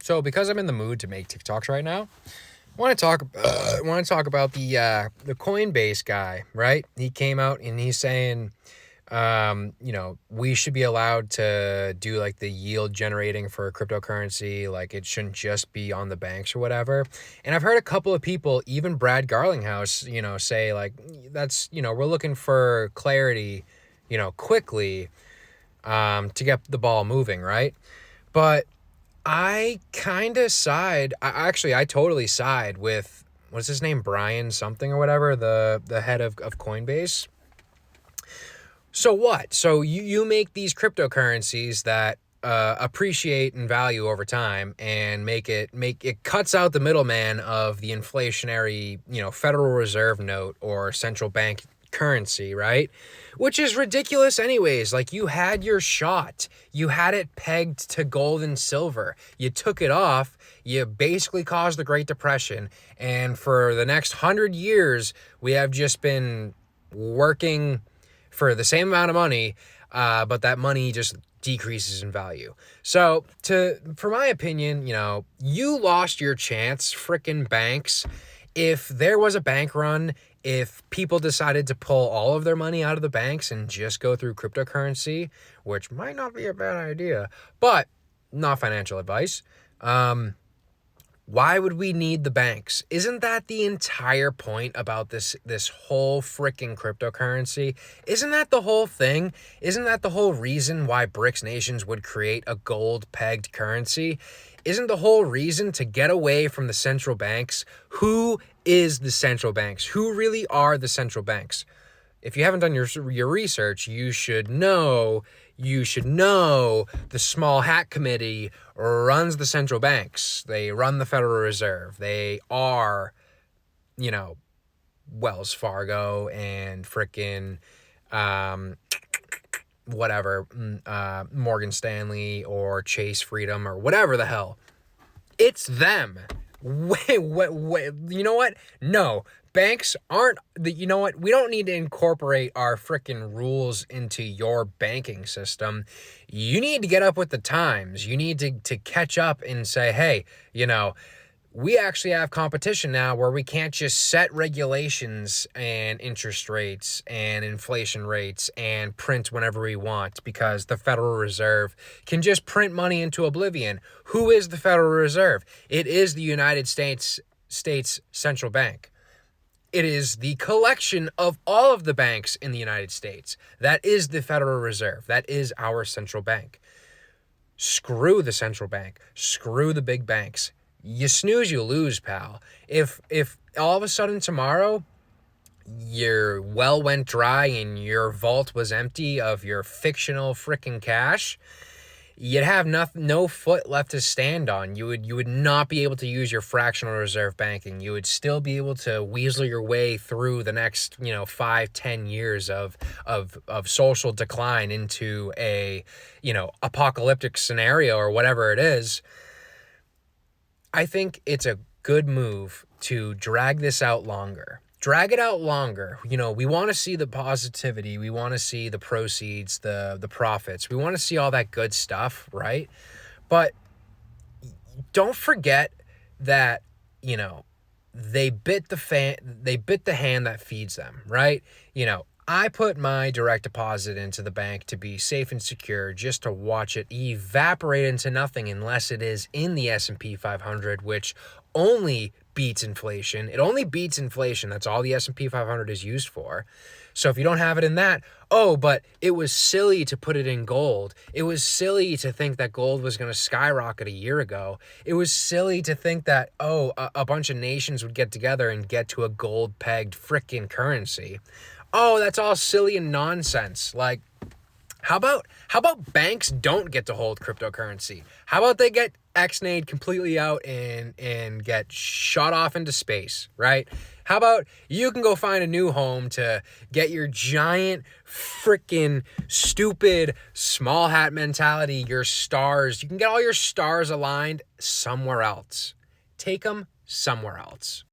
So because I'm in the mood to make TikToks right now, I want to talk about the Coinbase guy, right? He came out and he's saying, we should be allowed to do like the yield generating for cryptocurrency. Like it shouldn't just be on the banks or whatever. And I've heard a couple of people, even Brad Garlinghouse, say like that's we're looking for clarity, quickly, to get the ball moving, right? But I kind of side. I totally side with what's his name, Brian something or whatever, the head of Coinbase. So what? So you make these cryptocurrencies that appreciate in value over time and make it cuts out the middleman of the inflationary, Federal Reserve note or central bank currency, right? Which is ridiculous anyways. Like you had your shot. You had it pegged to gold and silver. You took it off. You basically caused the Great Depression. And for the next 100 years, we have just been working for the same amount of money, but that money just decreases in value. So for my opinion, you lost your chance, frickin' banks. If there was a bank run, if people decided to pull all of their money out of the banks and just go through cryptocurrency, which might not be a bad idea, but not financial advice, why would we need the banks? Isn't that the entire point about this whole freaking cryptocurrency? Isn't that the whole thing? Isn't that the whole reason why BRICS nations would create a gold-pegged currency? Isn't the whole reason to get away from the central banks? Who is the central banks? Who really are the central banks? If you haven't done your research, you should know the Small Hat Committee runs the central banks. They run the Federal Reserve. They are, Wells Fargo and frickin' whatever, Morgan Stanley or Chase Freedom or whatever the hell. It's them. Wait, you know what? No, banks aren't you know what? We don't need to incorporate our freaking rules into your banking system. You need to get up with the times. You need to catch up and say, hey, we actually have competition now where we can't just set regulations and interest rates and inflation rates and print whenever we want because the Federal Reserve can just print money into oblivion. Who is the Federal Reserve? It is the United States Central Bank. It is the collection of all of the banks in the United States. That is the Federal Reserve. That is our central bank. Screw the central bank. Screw the big banks. You snooze, you lose, pal. If all of a sudden tomorrow your well went dry and your vault was empty of your fictional freaking cash, you'd have no foot left to stand on. You would not be able to use your fractional reserve banking. You would still be able to weasel your way through the next 5-10 years of social decline into a apocalyptic scenario or whatever it is. I think it's a good move to drag this out longer. Drag it out longer. We want to see the positivity. We want to see the proceeds, the profits. We want to see all that good stuff, right? But don't forget that, they bit the hand that feeds them, right? I put my direct deposit into the bank to be safe and secure, just to watch it evaporate into nothing unless it is in the S&P 500, which only beats inflation. It only beats inflation. That's all the S&P 500 is used for. So if you don't have it in that, but it was silly to put it in gold. It was silly to think that gold was going to skyrocket a year ago. It was silly to think that, a bunch of nations would get together and get to a gold-pegged frickin' currency. That's all silly and nonsense. Like, how about banks don't get to hold cryptocurrency? How about they get ex-nayed completely out and get shot off into space, right? How about you can go find a new home to get your giant freaking stupid small hat mentality, your stars. You can get all your stars aligned somewhere else. Take them somewhere else.